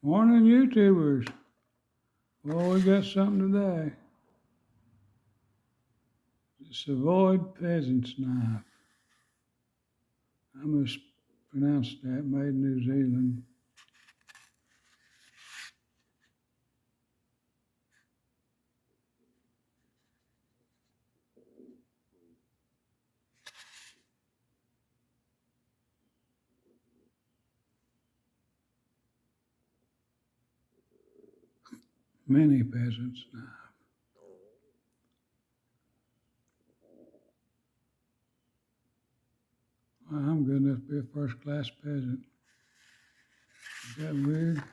Morning, YouTubers. Well, we got something today. The Svord peasant's knife. I mispronounced that. Made in New Zealand. Mini peasant's knife. Well, I'm good enough to be a first-class peasant. Is that weird?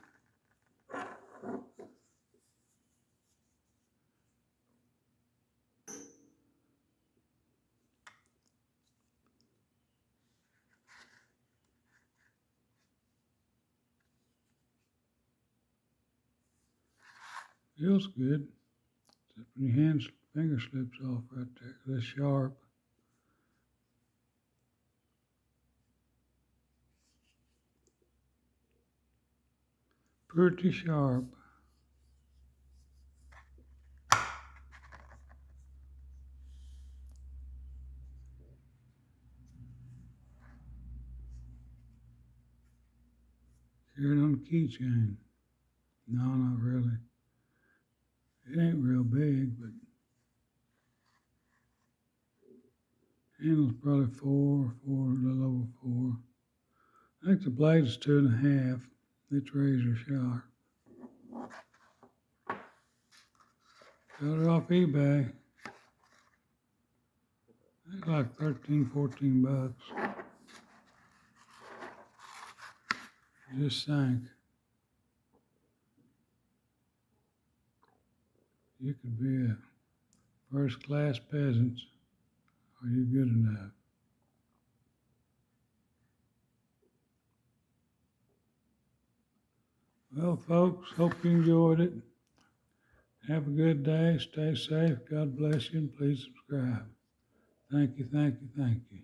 Feels good. Except when your finger slips off right there. That's sharp. Pretty sharp. Carry it on a keychain. No, not really. It ain't real big, but handle's probably four, a little over 4. I think the blade's 2.5. It's razor sharp. Got it off eBay. It's like 13, 14 bucks. Just sank. You could be a first-class peasant. Are you good enough? Well, folks, hope you enjoyed it. Have a good day. Stay safe. God bless you, and please subscribe. Thank you, thank you, thank you.